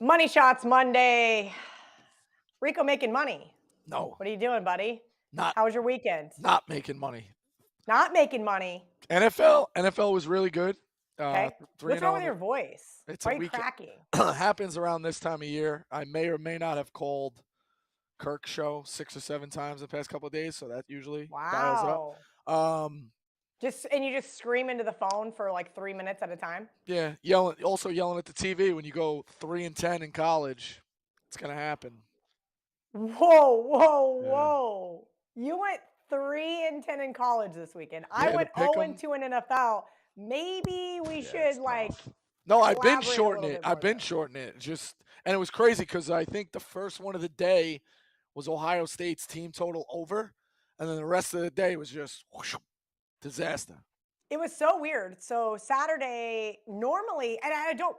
Money Shots Monday. Rico making money. No, What are you doing, buddy? not How was your weekend? not making money. Not making money. NFL was really good. Okay. 3 What's and wrong 0 with in your voice? it's Why a are you week cracking? happens around this time of year. I may or may not have called Kirk's show 6 or 7 times the past couple of days, so that usually dials it up. Wow. Um, You just scream into the phone for like 3 minutes at a time? yeah, also yelling at the TV when you go 3 and 10 in college. It's gonna happen. Whoa, whoa, Yeah, whoa. You went 3-10 in college this weekend. I yeah, to went pick 0 them. and 2 in NFL. Maybe we Yeah, should it's like tough. No, I've been collaborate a shorting little it. bit I've more been there. shorting it. And it was crazy because I think the first one of the day was Ohio State's team total over, and then the rest of the day was just whoosh, disaster. It was so weird. So Saturday, normally, and I don't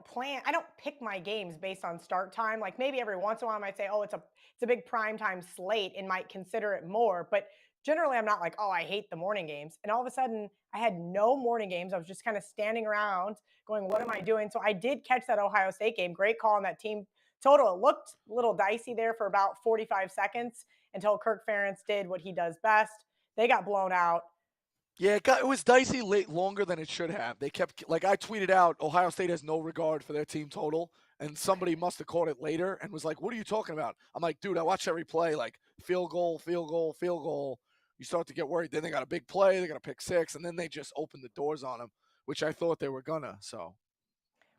pick my games based on start time. Like maybe every once in a while I might say, oh, it's a big prime time slate and might consider it more. But generally I'm not like, oh, I hate the morning games. And all of a sudden I had no morning games. I was just kind of standing around going, what am I doing? So I did catch that Ohio State game. Great call on that team total. It looked a little dicey there for about 45 seconds until Kirk Ferentz did what he does best. They got blown out. Yeah, it was dicey late longer than it should have. They kept like I tweeted out Ohio State has no regard for their team total, and somebody must have caught it later and was like, "What are you talking about?" I'm like, "Dude, I watched every play, like field goal, field goal, field goal." You start to get worried. Then they got a big play, they got a pick six, and then they just opened the doors on them, which I thought they were gonna. So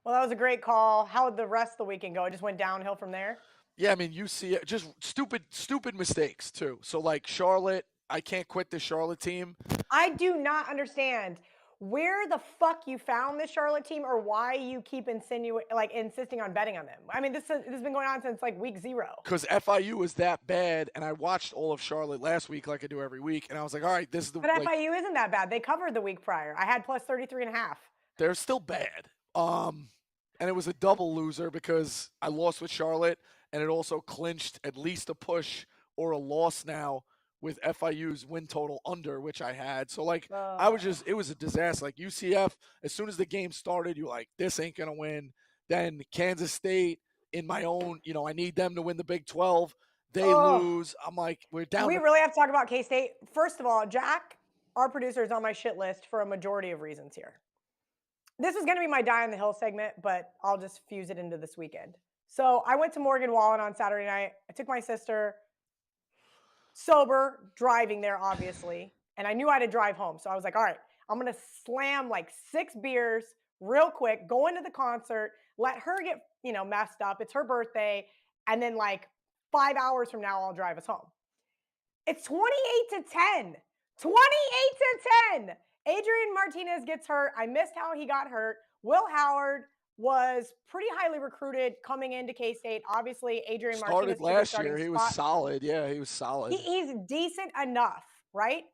Well, that was a great call. How did the rest of the weekend go? It just went downhill from there? yeah, I mean, you see it, just stupid mistakes too. So like Charlotte, I can't quit the Charlotte team. I do not understand where the fuck you found this Charlotte team or why you keep insisting on betting on them. I mean, this has been going on since like week 0. Because FIU was that bad, and I watched all of Charlotte last week like I do every week, and I was like, all right, this is the But like FIU isn't that bad. They covered the week prior. I had plus 33.5. they're still bad. And it was a double loser because I lost with Charlotte, and it also clinched at least a push or a loss now with FIU's win total under, which I had. So like it was a disaster. Like UCF, as soon as the game started, you're like, this ain't gonna win. Then Kansas State in my own, I need them to win the Big 12. They Oh, lose. I'm like, we're do down we to really have to talk about K-State? First of all, Jack, our producer, is on my shit list for a majority of reasons here. This was going to be my die on the hill segment, but I'll just fuse it into this weekend. So I went to Morgan Wallen on Saturday night. I took my sister, sober, driving there, obviously. And I knew I had to drive home. So I was like, all right, I'm going to slam like 6 beers real quick, go into the concert, let her get, messed up. It's her birthday. And then like 5 hours from now, I'll drive us home. It's 28-10. 28-10. Adrian Martinez gets hurt. I missed how he got hurt. Will Howard was pretty highly recruited coming into K-State. Obviously, Adrian Martinez started took a last starting year. He was spot. solid. Yeah, he was solid. He's decent enough, right?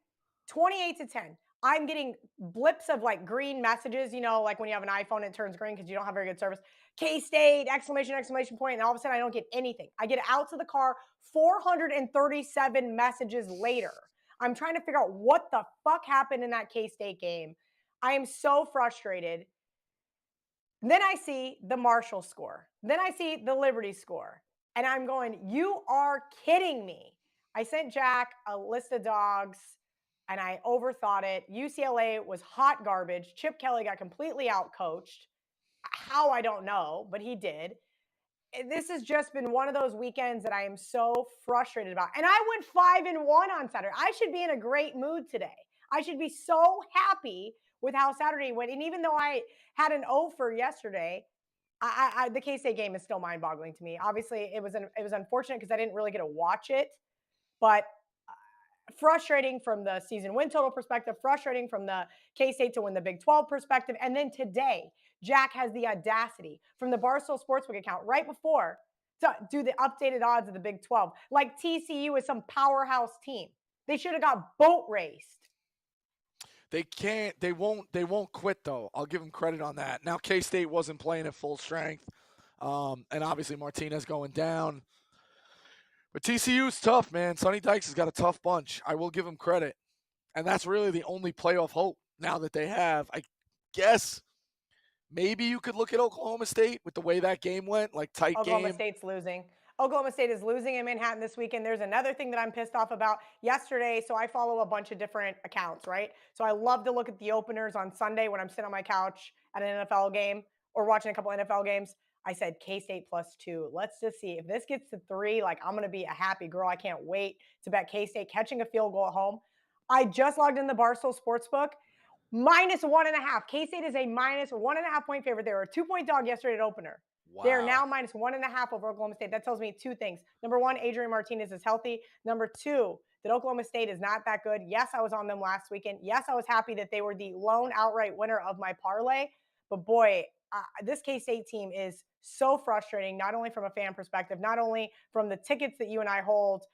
28-10. I'm getting blips of like green messages, like when you have an iPhone, it turns green because you don't have very good service. K-State, exclamation point. And all of a sudden, I don't get anything. I get out to the car 437 messages later. I'm trying to figure out what the fuck happened in that K-State game. I am so frustrated. Then I see the Marshall score. Then I see the Liberty score. And I'm going, you are kidding me. I sent Jack a list of dogs and I overthought it. UCLA was hot garbage. Chip Kelly got completely outcoached. How, I don't know, but he did. This has just been one of those weekends that I am so frustrated about. And I went 5-1 on Saturday. I should be in a great mood today. I should be so happy with how Saturday went. And even though I had an O for yesterday, the K-State game is still mind-boggling to me. Obviously, it was unfortunate because I didn't really get to watch it, but frustrating from the season win total perspective, frustrating from the K-State to win the Big 12 perspective. And then today, Jack has the audacity from the Barstool Sportsbook account right before to do the updated odds of the Big 12. Like TCU is some powerhouse team. They should have got boat raced. They won't quit though. I'll give them credit on that. Now K-State wasn't playing at full strength. And obviously Martinez going down. But TCU's tough, man. Sonny Dykes has got a tough bunch. I will give him credit. And that's really the only playoff hope now that they have. I guess maybe you could look at Oklahoma State with the way that game went, like tight Oklahoma game. State's losing. Oklahoma State is losing in Manhattan this weekend. There's another thing that I'm pissed off about. Yesterday, so I follow a bunch of different accounts, right? So I love to look at the openers on Sunday when I'm sitting on my couch at an NFL game or watching a couple NFL games. I said K-State +2. Let's just see if this gets to 3. Like, I'm going to be a happy girl. I can't wait to bet K-State catching a field goal at home. I just logged in the Barstool Sportsbook. -1.5. K-State is a -1.5 point favorite. They were a 2-point dog yesterday at opener. They are now Wow. -1.5 over Oklahoma State. That tells me 2 things. Number 1, Adrian Martinez is healthy. Number 2, that Oklahoma State is not that good. Yes, I was on them last weekend. Yes, I was happy that they were the lone outright winner of my parlay. But boy, this K-State team is so frustrating, not only from a fan perspective, not only from the tickets that you and I hold.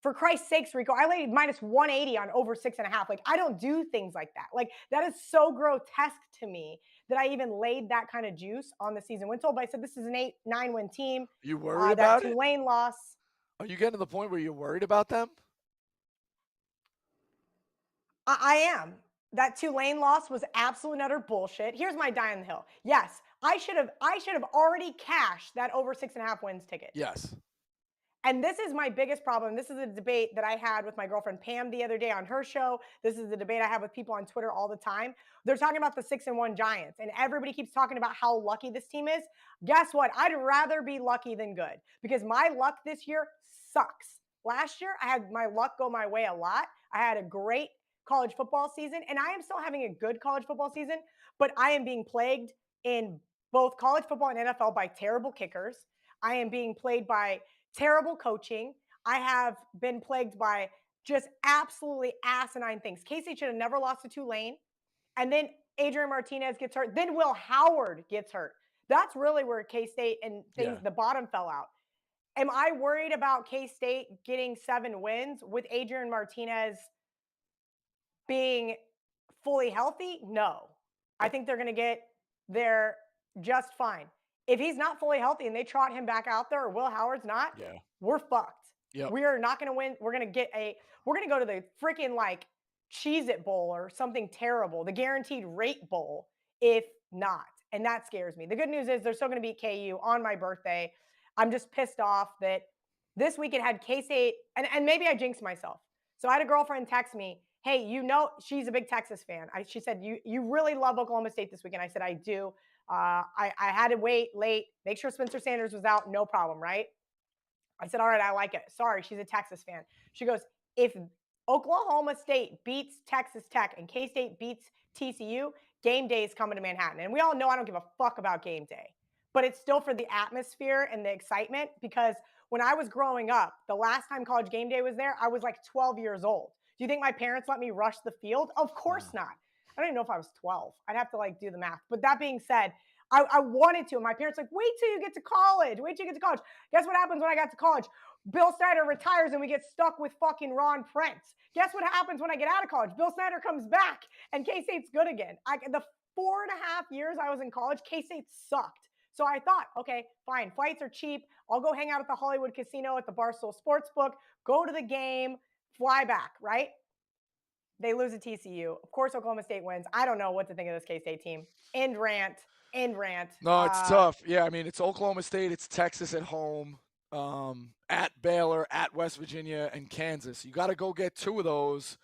For Christ's sakes, Rico, I laid -180 on over 6.5. Like, I don't do things like that. Like, that is so grotesque to me that I even laid that kind of juice on the season win total. But I said this is an 8-9 win team. You worried That about it? Tulane loss. Are you getting to the point where you're worried about them? I am. That Tulane loss was absolute and utter bullshit. Here's my die on the hill. Yes, I should have already cashed that over 6.5 wins ticket. Yes. And this is my biggest problem. This is a debate that I had with my girlfriend Pam the other day on her show. This is the debate I have with people on Twitter all the time. They're talking about the 6-1 Giants, and everybody keeps talking about how lucky this team is. Guess what? I'd rather be lucky than good because my luck this year sucks. Last year, I had my luck go my way a lot. I had a great college football season, and I am still having a good college football season, but I am being plagued in both college football and NFL by terrible kickers. I am being plagued by terrible coaching. I have been plagued by just absolutely asinine things. Casey should have never lost to Tulane. And then Adrian Martinez gets hurt. Then Will Howard gets hurt. That's really where K-State and things, Yeah. the bottom fell out. Am I worried about K-State getting 7 wins with Adrian Martinez being fully healthy? No. I think they're going to get there just fine. If he's not fully healthy and they trot him back out there or Will Howard's not, Yeah. we're fucked. Yep. We are not going to win. We're going to go to the freaking like Cheez-It Bowl or something terrible, the guaranteed rate bowl, if not. And that scares me. The good news is they're still going to beat KU on my birthday. I'm just pissed off that this week it had K-State, and maybe I jinxed myself. So I had a girlfriend text me, hey, she's a big Texas fan. She said, you really love Oklahoma State this weekend. I said, I do. I had to wait late, make sure Spencer Sanders was out, no problem, right? I said, all right, I like it. Sorry, she's a Texas fan. She goes, if Oklahoma State beats Texas Tech and K-State beats TCU, game day is coming to Manhattan. And we all know I don't give a fuck about game day, but it's still for the atmosphere and the excitement because when I was growing up, the last time college game day was there, I was like 12 years old. Do you think my parents let me rush the field? Of course not. I don't even know if I was 12. I'd have to like do the math. But that being said, I wanted to. And my parents like, wait till you get to college. Wait till you get to college. Guess what happens when I got to college? Bill Snyder retires and we get stuck with fucking Ron Prince. Guess what happens when I get out of college? Bill Snyder comes back and K-State's good again. The 4.5 years I was in college, K-State sucked. So I thought, okay, fine. Flights are cheap. I'll go hang out at the Hollywood Casino at the Barstool Sportsbook, go to the game, fly back, right? They lose to TCU. Of course, Oklahoma State wins. I don't know what to think of this K-State team. End rant. No, it's tough. Yeah, I mean, it's Oklahoma State, it's Texas at home, at Baylor, at West Virginia, and Kansas. You got to go get 2 of those.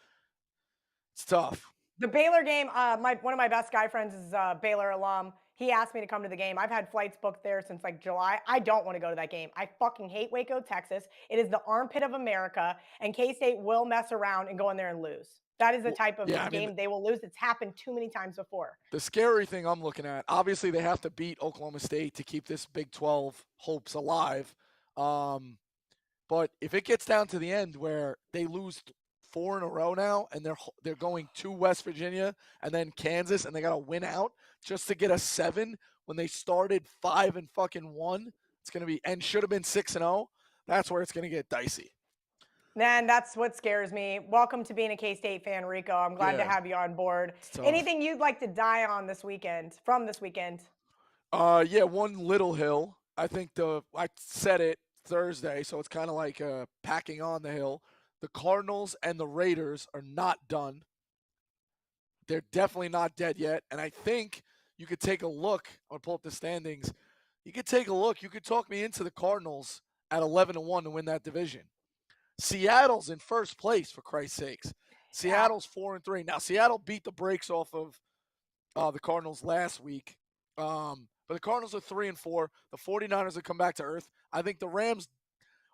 It's tough. The Baylor game, one of my best guy friends is a Baylor alum. He asked me to come to the game. I've had flights booked there since like July. I don't want to go to that game. I fucking hate Waco, Texas. It is the armpit of America, and K-State will mess around and go in there and lose. That is the type of game they will lose. It's happened too many times before. The scary thing I'm looking at, obviously they have to beat Oklahoma State to keep this Big 12 hopes alive. But if it gets down to the end where they lose 4 in a row now and they're going to West Virginia and then Kansas and they got to win out just to get a 7 when they started 5-1, it's going to be, and should have been 6-0. That's where it's going to get dicey. Man, that's what scares me. Welcome to being a K-State fan, Rico. I'm glad to have you on board. Anything you'd like to die on this weekend, from this weekend? Yeah, one Little Hill. I think I said it Thursday, so it's kind of like packing on the hill. The Cardinals and the Raiders are not done. They're definitely not dead yet. And I think you could take a look. I'm gonna pull up the standings. You could take a look. You could talk me into the Cardinals at 11-1 to win that division. Seattle's in first place, for Christ's sakes. Yeah. Seattle's 4-3. Now, Seattle beat the brakes off of the Cardinals last week. But the Cardinals are 3-4. The 49ers have come back to earth. I think the Rams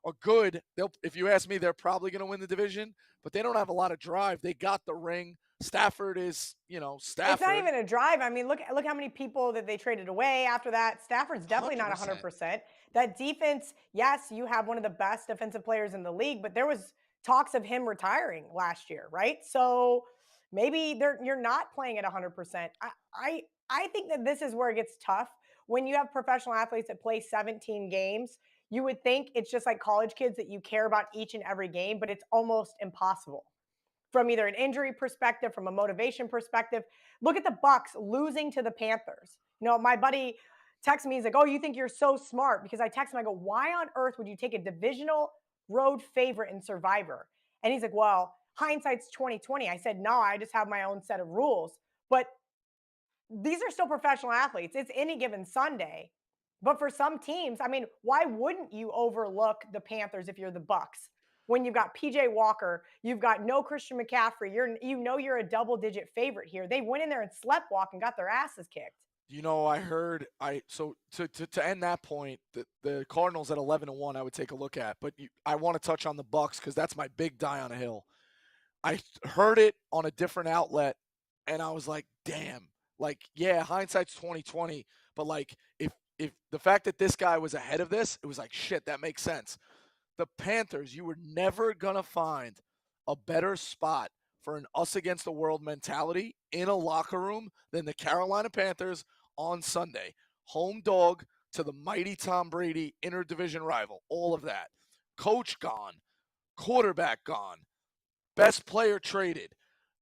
are good. If you ask me, they're probably going to win the division, but they don't have a lot of drive. They got the ring. Stafford is, Stafford. It's not even a drive. I mean, look how many people that they traded away after that. Stafford's definitely not 100%. 100%. That defense, yes, you have one of the best defensive players in the league, but there was talks of him retiring last year, right? So maybe you're not playing at 100%. I think that this is where it gets tough when you have professional athletes that play 17 games. You would think it's just like college kids that you care about each and every game, but it's almost impossible from either an injury perspective, from a motivation perspective. Look at the Bucks losing to the Panthers. My buddy texted me, he's like, "Oh, you think you're so smart?" Because I text him, I go, "Why on earth would you take a divisional road favorite in Survivor?" And he's like, "Well, hindsight's 2020." I said, "No, I just have my own set of rules." But these are still professional athletes. It's any given Sunday. But for some teams, I mean, why wouldn't you overlook the Panthers if you're the Bucks? When you've got PJ Walker, you've got no Christian McCaffrey, you're a double-digit favorite here. They went in there and sleptwalk and got their asses kicked. I heard to end that point, the Cardinals at 11-1, I would take a look at. But I want to touch on the Bucks because that's my big die on a hill. I heard it on a different outlet, and I was like, damn. Like, yeah, hindsight's 2020, but like if the fact that this guy was ahead of this, it was like, shit, that makes sense. The Panthers, you were never gonna find a better spot for an us against the world mentality in a locker room than the Carolina Panthers on Sunday. Home dog to the mighty Tom Brady, interdivision rival, all of that. Coach gone, quarterback gone, best player traded.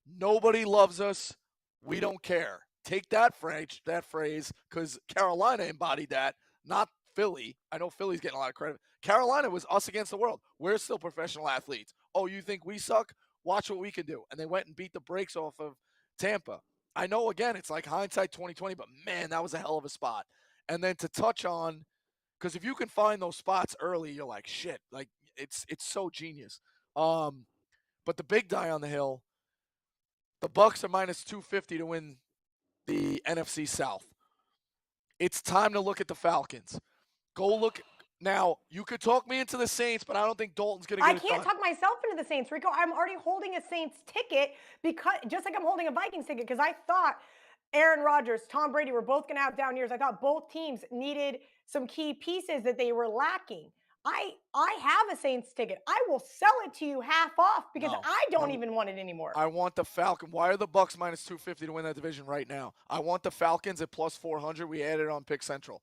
Nobody loves us. We don't care. Take that phrase, because Carolina embodied that, not Philly. I know Philly's getting a lot of credit. Carolina was us against the world. We're still professional athletes. Oh, you think we suck? Watch what we can do. And they went and beat the brakes off of Tampa. I know, again, it's like hindsight 2020, but man, that was a hell of a spot. And then to touch on, because if you can find those spots early, you're like, shit, like it's so genius. But the big die on the hill, the Bucks are minus 250 to win the NFC South. It's time to look at the Falcons. Go look. Now, you could talk me into the Saints, but I don't think Dalton's going to get it done. I can't talk myself into the Saints, Rico. I'm already holding a Saints ticket because just like I'm holding a Vikings ticket because I thought Aaron Rodgers, Tom Brady were both going to have down years. I thought both teams needed some key pieces that they were lacking. I have a Saints ticket. I will sell it to you half off because I don't even want it anymore. I want the Falcons. Why are the Bucks minus 250 to win that division right now? I want the Falcons at plus 400. We added on Pick Central.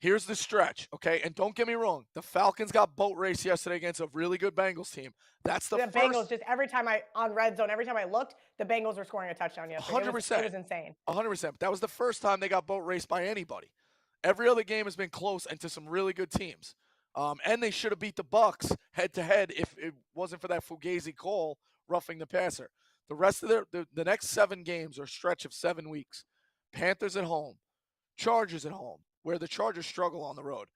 Here's the stretch, okay? And don't get me wrong. The Falcons got boat race yesterday against a really good Bengals team. That's the first. Bengals, just every time on Red Zone, every time I looked, the Bengals were scoring a touchdown yesterday. 100%. It was insane. 100%. But that was the first time they got boat raced by anybody. Every other game has been close and to some really good teams. And they should have beat the Bucks head-to-head if it wasn't for that Fugazi call roughing the passer. The rest of the next 7 games are a stretch of 7 weeks. Panthers at home. Chargers at home, where the Chargers struggle on the road.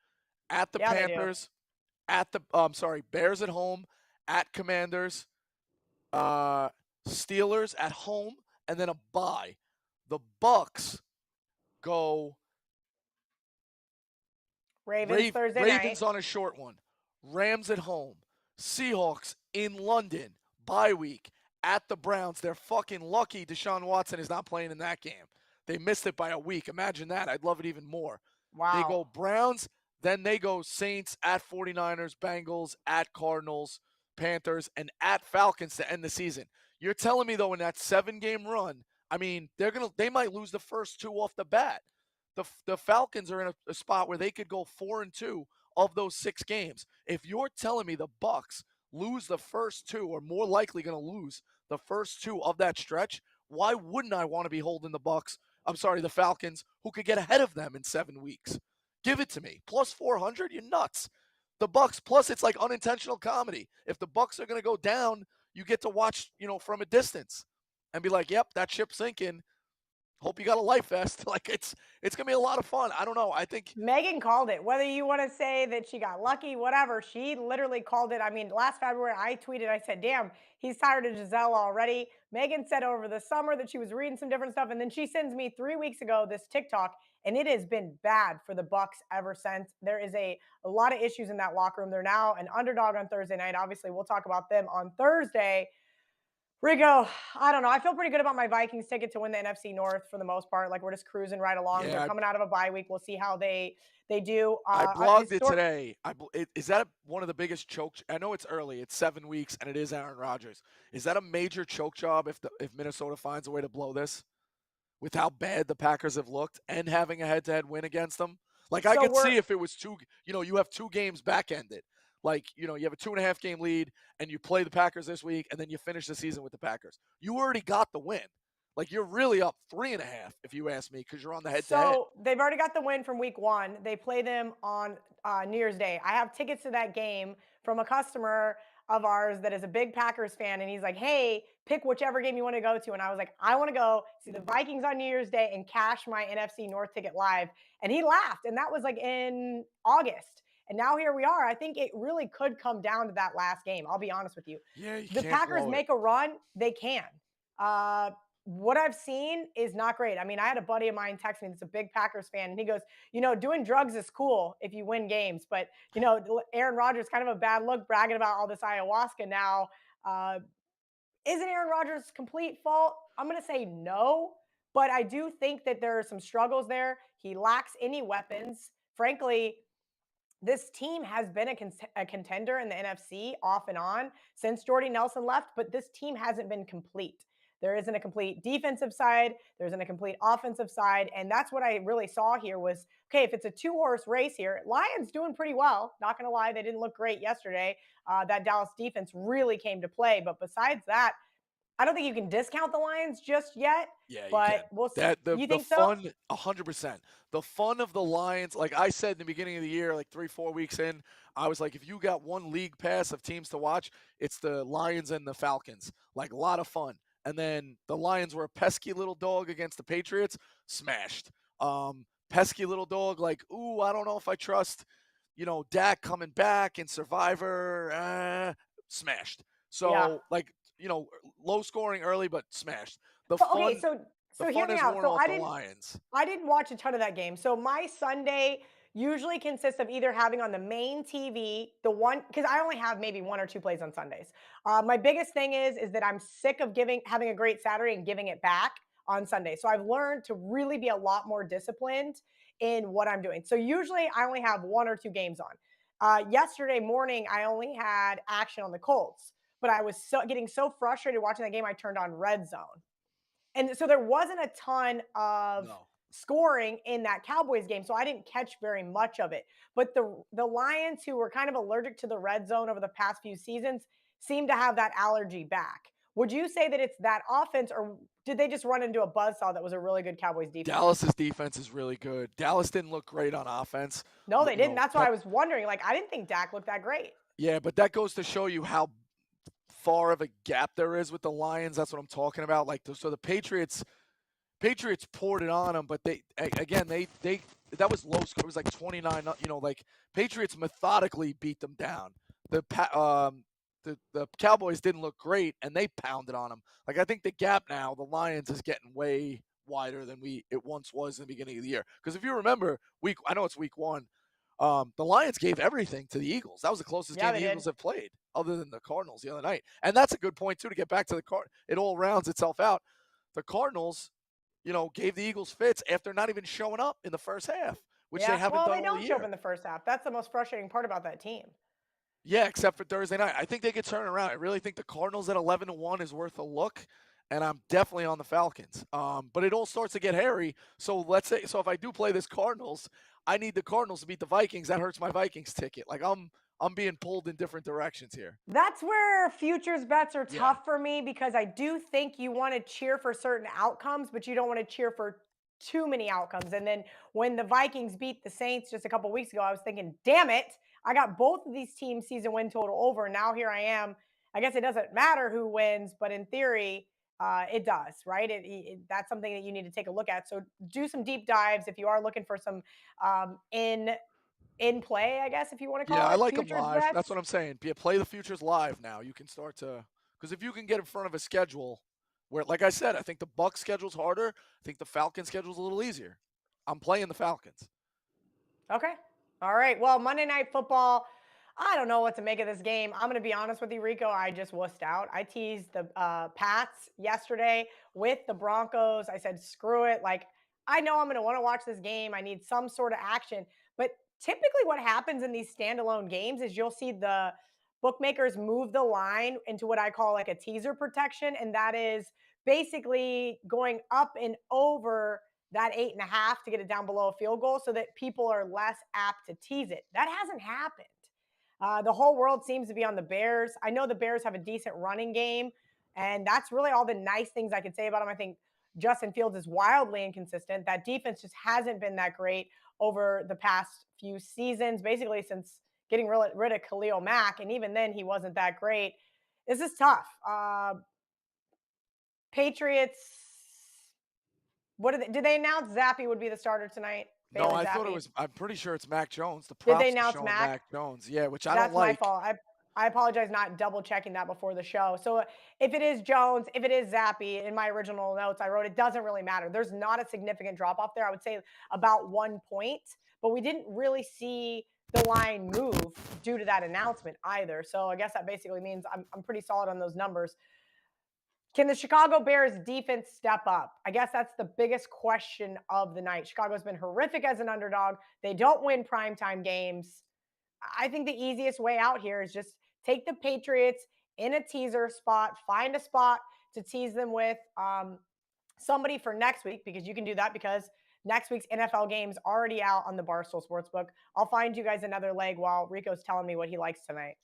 At the Panthers, Bears at home, at Commanders, Steelers at home, and then a bye. The Bucks go Ravens on a short one. Rams at home. Seahawks in London. Bye week. At the Browns. They're fucking lucky Deshaun Watson is not playing in that game. They missed it by a week. Imagine that. I'd love it even more. Wow. They go Browns, then they go Saints, at 49ers, Bengals, at Cardinals, Panthers, and at Falcons to end the season. You're telling me, though, in that 7-game run, I mean, they might lose the first 2 off the bat. The Falcons are in a spot where they could go 4-2 of those 6 games. If you're telling me the Bucks lose the first 2, or more likely going to lose the first 2 of that stretch, why wouldn't I want to be holding the Falcons, who could get ahead of them in 7 weeks? Give it to me. Plus 400? You're nuts. The Bucks, plus it's like unintentional comedy. If the Bucks are going to go down, you get to watch, from a distance and be like, yep, that ship's sinking. hope you got a life vest. Like it's gonna be a lot of fun. I don't know. I think Megan called it. Whether you want to say that she got lucky, whatever, she literally called it. I mean, last February, I tweeted, I said, damn, he's tired of Giselle already. Megan said over the summer that she was reading some different stuff. And then she sends me 3 weeks ago this TikTok, and it has been bad for the Bucks ever since. There is a lot of issues in that locker room. They're now an underdog on Thursday night. Obviously, we'll talk about them on Thursday. Rico, I don't know. I feel pretty good about my Vikings ticket to win the NFC North for the most part. Like we're just cruising right along. They're yeah, coming out of a bye week. We'll see how they do. I blogged it today. Is that one of the biggest choke? I know it's early. It's 7 weeks, and it is Aaron Rodgers. Is that a major choke job if Minnesota finds a way to blow this with how bad the Packers have looked and having a head-to-head win against them? Like I So could we're see if it was two. You have 2 games back-ended. Like you have a 2.5 game lead, and you play the Packers this week, and then you finish the season with the Packers. You already got the win. Like you're really up 3.5 if you ask me, because you're on the head-to-head. So they've already got the win from week one. They play them on New Year's Day. I have tickets to that game from a customer of ours that is a big Packers fan. And he's like, hey, pick whichever game you want to go to. And I was like, I want to go see the Vikings on New Year's Day and cash my NFC North ticket live. And he laughed. And that was like in August. And now here we are. I think it really could come down to that last game. I'll be honest with you. Yeah, you The can't Packers blow it. make a run, they can. Uh, what I've seen is not great. I mean, I had a buddy of mine text me that's a big Packers fan, and he goes, doing drugs is cool if you win games, but Aaron Rodgers kind of a bad look bragging about all this ayahuasca now. Uh, isn't Aaron Rodgers' complete fault? I'm going to say no, but I do think that there are some struggles there. He lacks any weapons. Frankly, this team has been a contender in the NFC off and on since Jordy Nelson left, but this team hasn't been complete. There isn't a complete defensive side. There isn't a complete offensive side. And that's what I really saw here was, okay, if it's a two-horse race here, Lions doing pretty well. Not going to lie, they didn't look great yesterday. That Dallas defense really came to play. But besides that, I don't think you can discount the Lions just yet, Yeah, you but can. we'll see. That the You the think so? fun 100%. The fun of the Lions, like I said in the beginning of the year, like 3-4 weeks in, I was like, if you got one league pass of teams to watch, it's the Lions and the Falcons. Like a lot of fun. And then the Lions were a pesky little dog against the Patriots, smashed. Pesky little dog, like, ooh, I don't know if I trust, Dak coming back in Survivor, smashed. Yeah. So like, low scoring early, but smashed. The But okay, fun the so hear fun me has out. worn So off the Lions. I didn't watch a ton of that game. So my Sunday usually consists of either having on the main TV the one because I only have maybe one or two plays on Sundays. My biggest thing is that I'm sick of giving having a great Saturday and giving it back on Sunday. So I've learned to really be a lot more disciplined in what I'm doing. So usually I only have one or two games on. Yesterday morning I only had action on the Colts, but I was getting so frustrated watching that game I turned on Red Zone. And so there wasn't a ton of No. scoring in that Cowboys game, so I didn't catch very much of it. But the Lions, who were kind of allergic to the red zone over the past few seasons, seem to have that allergy back. Would you say that it's that offense, or did they just run into a buzzsaw that was a really good Cowboys defense? Dallas's defense is really good. Dallas didn't look great on offense. No, they didn't. That's why I Kept was wondering. Like, I didn't think Dak looked that great. yeah, but that goes to show you how far of a gap there is with the Lions. That's what I'm talking about. Like, so the Patriots poured it on them, but again they that was low score. It was like 29. Like Patriots methodically beat them down. The Cowboys didn't look great, and they pounded on them. Like I think the gap now, the Lions is getting way wider than it once was in the beginning of the year. Because if you remember, I know it's week one. The Lions gave everything to the Eagles. That was the closest Yeah, game they the did. Eagles have played, other than the Cardinals the other night. And that's a good point too to get back to the Card. It all rounds itself out. The Cardinals, gave the Eagles fits after not even showing up in the first half, which they Yeah. haven't Well, done they all don't show up year. in the first half. That's the most frustrating part about that team. Yeah, except for Thursday night. I think they could turn around. I really think the Cardinals at 11-1 is worth a look, and I'm definitely on the Falcons. But it all starts to get hairy. So if I do play this Cardinals, I need the Cardinals to beat the Vikings. That hurts my Vikings ticket. Like I'm being pulled in different directions here. That's where futures bets are Yeah. tough for me because I do think you want to cheer for certain outcomes, but you don't want to cheer for too many outcomes. And then when the Vikings beat the Saints just a couple weeks ago, I was thinking, damn it, I got both of these teams' season win total over. Now here I am. I guess it doesn't matter who wins, but in theory, It does, right? That's something that you need to take a look at. So do some deep dives if you are looking for some in play, I guess if you want to Yeah, call I it, like them futures live. That's bets. what I'm saying. Yeah, play the futures live now. You can start to because if you can get in front of a schedule where, like I said, I think the Bucks schedule's harder. I think the Falcons schedule's a little easier. I'm playing the Falcons. Okay. All right. Well, Monday Night Football. I don't know what to make of this game. I'm going to be honest with you, Rico. I just wussed out. I teased the Pats yesterday with the Broncos. I said, screw it. Like, I know I'm going to want to watch this game. I need some sort of action. But typically, what happens in these standalone games is you'll see the bookmakers move the line into what I call like a teaser protection. And that is basically going up and over that 8.5 to get it down below a field goal so that people are less apt to tease it. That hasn't happened. The whole world seems to be on the Bears. I know the Bears have a decent running game, and that's really all the nice things I could say about them. I think Justin Fields is wildly inconsistent. That defense just hasn't been that great over the past few seasons, basically since getting rid of Khalil Mack, and even then he wasn't that great. This is tough. Patriots. What did they announce? Zappy would be the starter tonight. No, Bailey I thought it Zappy. was. I'm pretty sure it's Mac Jones. The Did they props are announce showing Mac? Mac Jones. Yeah, which I don't That's my like. fault. I apologize not double checking that before the show. So if it is Jones, if it is Zappy, in my original notes I wrote it doesn't really matter. There's not a significant drop off there. I would say about 1 point, but we didn't really see the line move due to that announcement either. So I guess that basically means I'm pretty solid on those numbers. Can the Chicago Bears defense step up? I guess that's the biggest question of the night. Chicago's been horrific as an underdog. They don't win primetime games. I think the easiest way out here is just take the Patriots in a teaser spot, find a spot to tease them with somebody for next week, because you can do that because next week's NFL game's already out on the Barstool Sportsbook. I'll find you guys another leg while Rico's telling me what he likes tonight.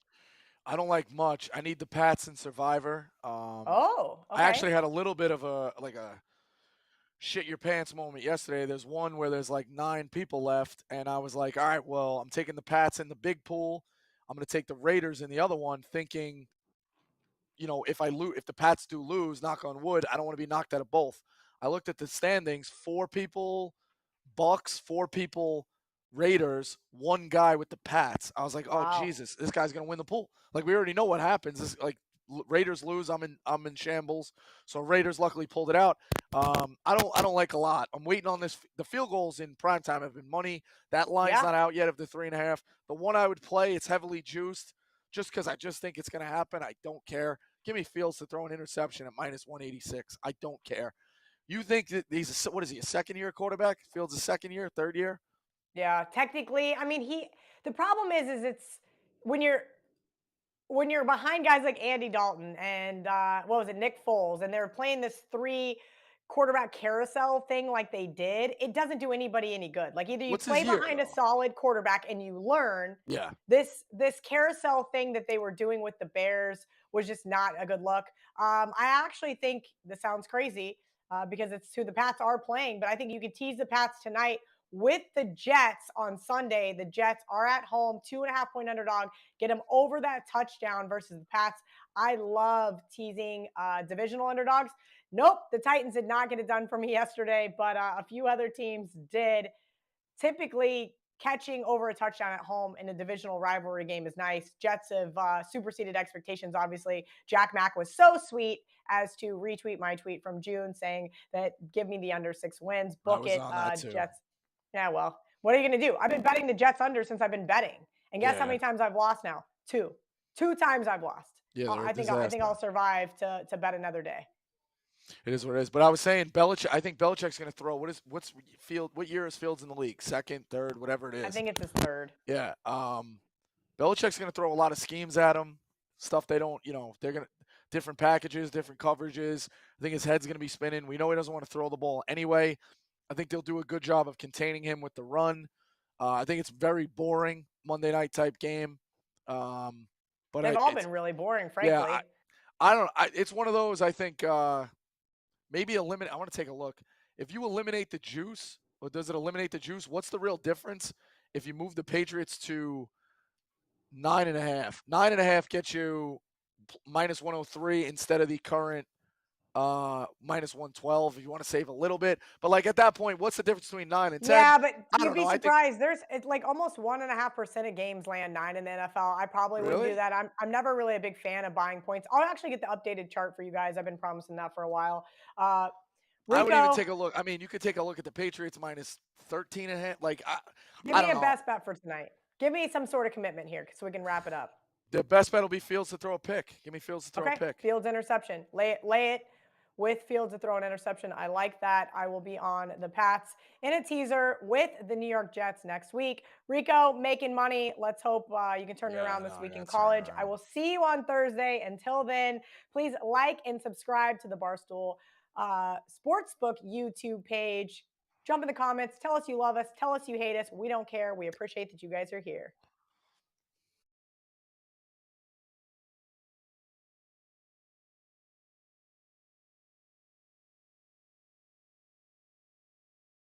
I don't like much. I need the Pats and Survivor. Oh, I okay. actually had a little bit of a shit your pants moment yesterday. There's one where there's like 9 people left, and I was like, all right, well, I'm taking the Pats in the big pool. I'm going to take the Raiders in the other one, thinking, if the Pats do lose, knock on wood, I don't want to be knocked out of both. I looked at the standings, 4 people Bucks, 4 people Raiders, 1 guy with the Pats. I was like, oh Wow. Jesus, this guy's gonna win the pool. Like we already know what happens. This, like Raiders lose, I'm in shambles. So Raiders luckily pulled it out. I don't like a lot. I'm waiting on this. The field goals in prime time have been money. That line's Yeah. not out yet of the 3.5. The one I would play, it's heavily juiced, just because I just think it's gonna happen. I don't care. Give me Fields to throw an interception at -186. I don't care. You think that what is he, a second year quarterback? Fields a second year, third year? Yeah. Technically, I mean, the problem is it's when you're when you're behind guys like Andy Dalton and what was it, Nick Foles, and they're playing this 3 quarterback carousel thing like they did, it doesn't do anybody any good. Like either you What's his play year behind a though? solid quarterback and you learn. Yeah. This carousel thing that they were doing with the Bears was just not a good look. I actually think this sounds crazy because it's who the Pats are playing, but I think you could tease the Pats tonight with the Jets on Sunday. The Jets are at home, 2.5 point underdog. Get them over that touchdown versus the Pats. I love teasing divisional underdogs. Nope, the Titans did not get it done for me yesterday, but a few other teams did. Typically, catching over a touchdown at home in a divisional rivalry game is nice. Jets have superseded expectations, obviously. Jack Mack was so sweet as to retweet my tweet from June saying that give me the under 6 wins, I book was it, on that too. Jets. Yeah, well, what are you going to do? I've been betting the Jets under since I've been betting. And guess how Yeah. many times I've lost now? Two. 2 times I've lost. Yeah, they're a I think disaster. I'll survive to bet another day. It is what it is. But I was saying Belichick, I think Belichick's gonna throw what year is Fields in the league? Second, third, whatever it I is. think it's his third. Yeah. Belichick's gonna throw a lot of schemes at him. Stuff they don't, they're gonna different packages, different coverages. I think his head's gonna be spinning. We know he doesn't want to throw the ball anyway. I think they'll do a good job of containing him with the run. I think it's very boring Monday night type game. Um, but They've all it's been really boring, yeah, frankly. I don't. It's one of those. I think maybe eliminate. I want to take a look. If you eliminate the juice, or does it eliminate the juice? What's the real difference if you move the Patriots to 9.5? 9.5 gets you -103 instead of the current minus 112 if you want to save a little bit. But like at that point, what's the difference between 9 and 10? Yeah, but I you'd don't be know. I think surprised. It's like almost 1.5% of games land 9 in the NFL. I probably wouldn't do really. that. I'm never really a big fan of buying points. I'll actually get the updated chart for you guys. I've been promising that for a while. Uh, I would even Rico, take a look. I mean, you could take a look at the Patriots minus 13 and a half. Like give I me don't a know. best bet for tonight. Give me some sort of commitment here so we can wrap it up. The best bet will be Fields to throw a pick. Give me Fields to throw a Okay, pick. Fields interception. Lay it with Fields to throw an interception. I like that. I will be on the Pats in a teaser with the New York Jets next week. Rico, making money. Let's hope you can turn it Yeah, around no, this I week in got to turn it college. I around. will see you on Thursday. Until then, please like and subscribe to the Barstool Sportsbook YouTube page. Jump in the comments. Tell us you love us. Tell us you hate us. We don't care. We appreciate that you guys are here.